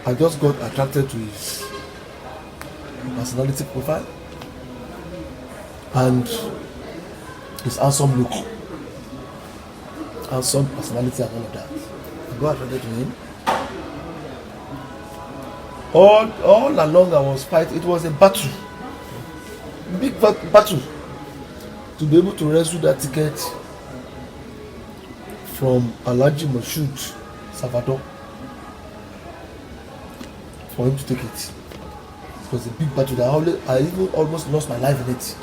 I just got attracted to his personality profile and his handsome look, handsome personality and all of that. I got attracted to him. All along I was fighting. It was a battle, big battle, to be able to rescue that ticket from Alhaji Moshood Salvador, for him to take it. It was a big battle that I even almost lost my life in it.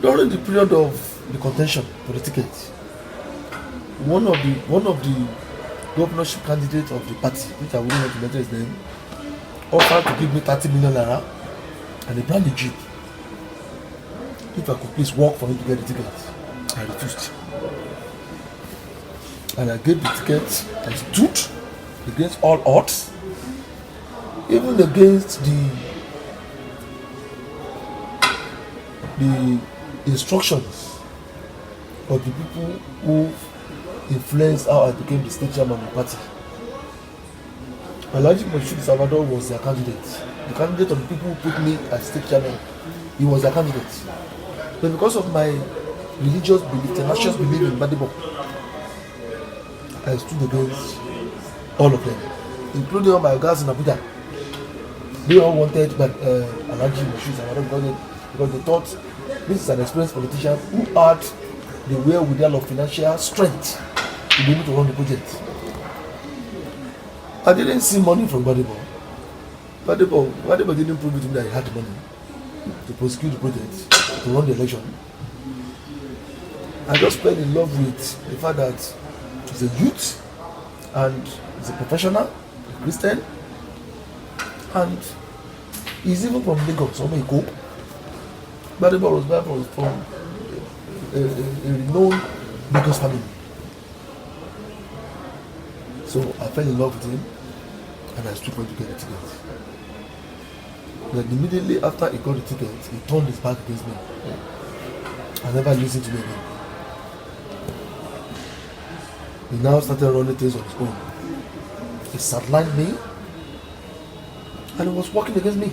During the period of the contention for the ticket, one of the governorship candidates of the party, which I wouldn't want to mention his name, offered to give me 30 million naira and a brand new jeep if I could please work for him to get the ticket. I refused. And I gave the ticket and stood against all odds, even against the instructions of the people who influenced how I became the state chairman of the party. Alhaji Moshood Salvador was their candidate. The candidate of the people who put me as state chairman, he was their candidate. But because of my religious belief, tenacious belief in Badibo, I stood against all of them, including all my guys in Abuja. They all wanted Alhaji Moshood Salvador because they thought this is an experienced politician who had the wherewithal of financial strength to be able to run the project. I didn't see money from Badibo. Badibo didn't prove it to me that he had the money to prosecute the project, to run the election. I just fell in love with the fact that he's a youth and he's a professional, a Christian, and he's even from Lagos, Eko. Badibo was from a renowned Lagos family. So I fell in love with him and I stood for him to get the ticket. Then immediately after he got the ticket, he turned his back against me. I never listened to him again. He now started running things on his own. He sidelined me and he was working against me.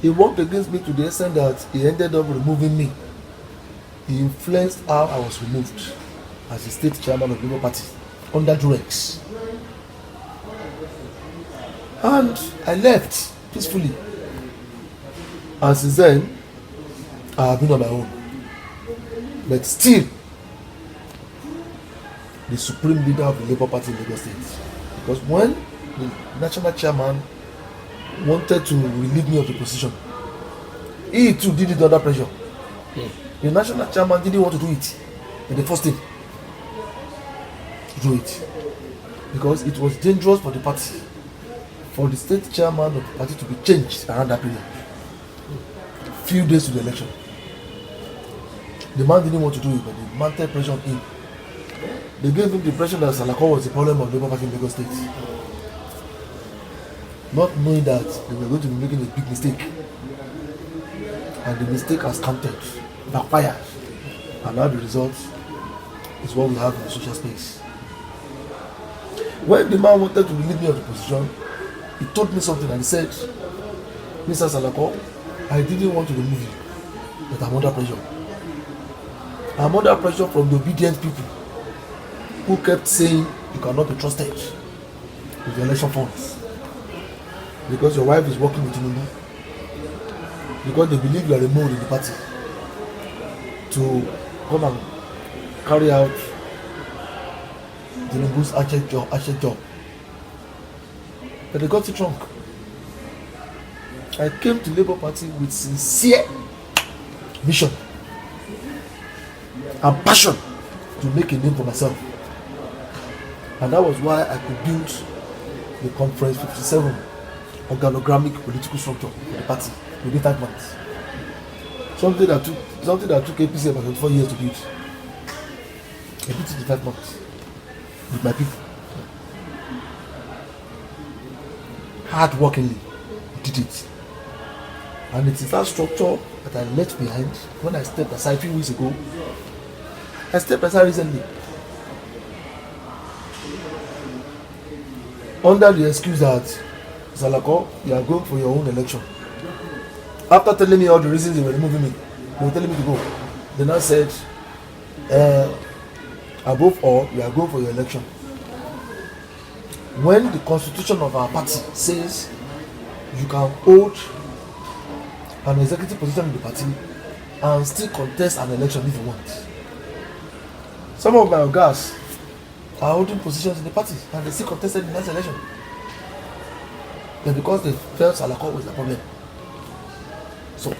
He worked against me to the extent that he ended up removing me. He influenced how I was removed as the state chairman of the Labour Party under duress. And I left peacefully. And since then, I have been on my own. But still, the supreme leader of the Labour Party in Lagos State. Because when the national chairman wanted to relieve me of the position, he too did it under pressure. The national chairman didn't want to do it in the first thing. Do it because it was dangerous for the party, for the state chairman of the party to be changed around that period. Few days to the election, the man didn't want to do it, but they mounted pressure on him. They gave him the impression that Salako was the problem of the Labour Party in Lagos State, not knowing that they were going to be making a big mistake, and the mistake has counted, backfired, and now the result is what we have in the social space. When the man wanted to relieve me of the position, he told me something and he said, Mr. Salako, I didn't want to remove you, but I'm under pressure. I'm under pressure from the obedient people who kept saying you cannot be trusted with the election funds because your wife is working with Tinubu, because they believe you are a mole in the party to come and carry out Tinubu's archer job. But they got it wrong. I came to Labour Party with sincere vision and passion to make a name for myself. And that was why I could build the Conference 57 organogrammic political structure for the party within 5 months. Something that took APC about 24 years to build. I built it in 5 months with my people. Hardworkingly did it. And it is that structure that I left behind when I stepped aside a few weeks ago. I stepped aside recently. under the excuse that Salako, you are going for your own election. After telling me all the reasons they were removing me, they were telling me to go. They now said, above all, you are going for your election. When the constitution of our party says you can hold an executive position in the party and still contest an election if you want. Some of my guys are holding positions in the party and they still contested in the next election. But because they felt Salako was the problem. So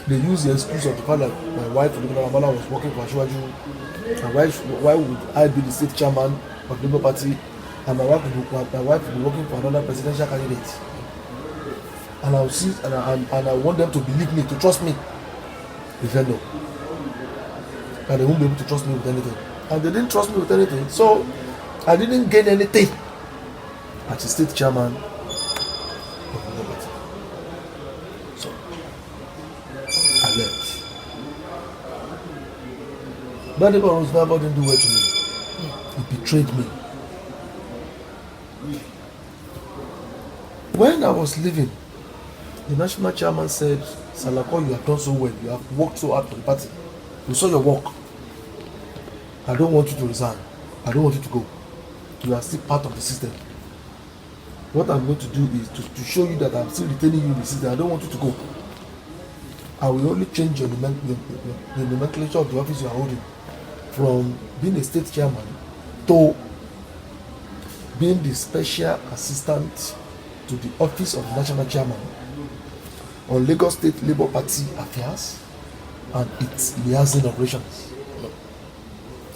they use the excuse of the fact that my wife was working for Ashwaju, and why would I be the state chairman of the Labour Party and my wife will be working for another presidential candidate? And I will see, and I want them to believe me, to trust me. They said no. And they won't be able to trust me with anything. And they didn't trust me with anything. So I didn't gain anything as a state chairman of the Labour Party. So I left. But the Rose never didn't do well to me. He betrayed me. When I was leaving, the national chairman said, Salako, you have done so well. You have worked so hard for the party. We saw your work. I don't want you to resign. I don't want you to go. You are still part of the system. What I'm going to do is to show you that I'm still retaining you in the system. I don't want you to go. I will only change your nomenclature of the office you are holding from being a state chairman to being the special assistant to the office of the national chairman on Lagos State Labour Party affairs and its liaison operations.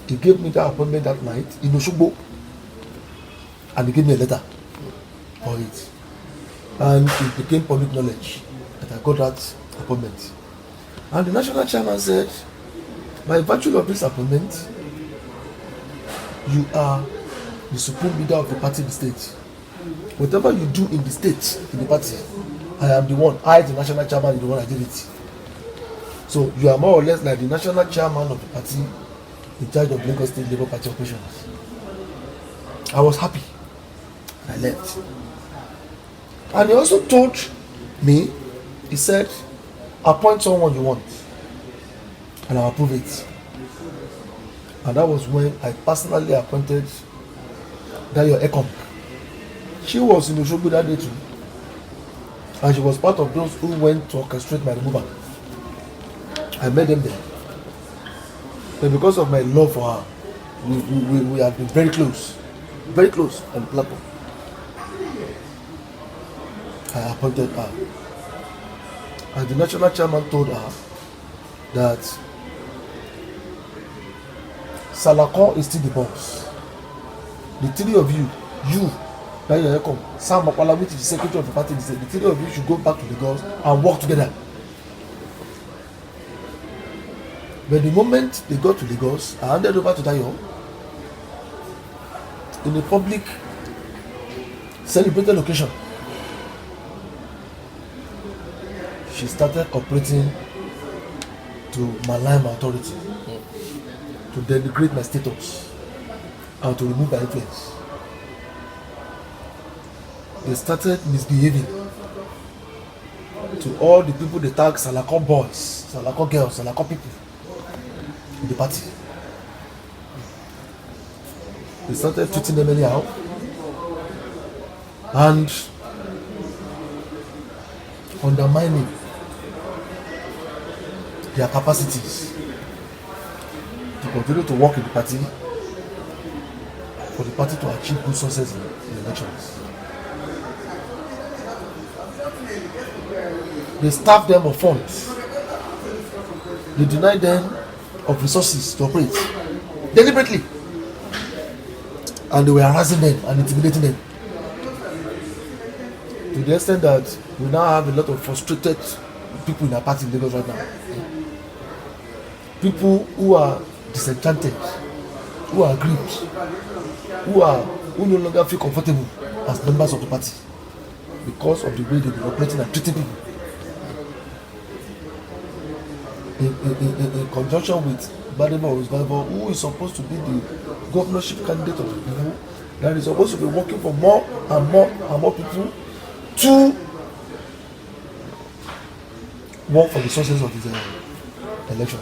He gave me that appointment that night in Osogbo, and he gave me a letter for it. And it became public knowledge that I got that appointment. And the national chairman said, by virtue of this appointment, you are the supreme leader of the party in the state. Whatever you do in the state, in the party, I am the one. I, the national chairman, is the one I did it. So you are more or less like the national chairman of the party in charge of Lagos State Labour Party operations. I was happy. I left. And he also told me, he said, appoint someone you want and I'll approve it. And that was when I personally appointed Dayo Ekom. She was in Osogbo that day too. And she was part of those who went to orchestrate my removal. I met them there. But because of my love for her, we have been very close on the platform. I appointed her. And the national chairman told her that Salako is still the boss. The three of you, Sam Makwala, which is the secretary of the party, the three of you should go back to Lagos and work together. But the moment they got to Lagos, I handed over to Dayo in a public celebrated occasion. She started cooperating to malign my authority, to denigrate my status, and to remove my influence. They started misbehaving to all the people they tag Salako boys, Salako girls, Salako people in the party. They started treating them anyhow and undermining their capacities to continue to work in the party, for the party to achieve good success in the elections. They starved them of funds. They denied them of resources to operate deliberately. And they were harassing them and intimidating them. To the extent that we now have a lot of frustrated people in our party in Lagos right now. People who are disenchanted, who are grieved, who no longer feel comfortable as members of the party because of the way they've been operating and treating people. In conjunction with Badema or Isbadema, who is supposed to be the governorship candidate of the people, that is supposed to be working for more and more and more people to work for the success of his election.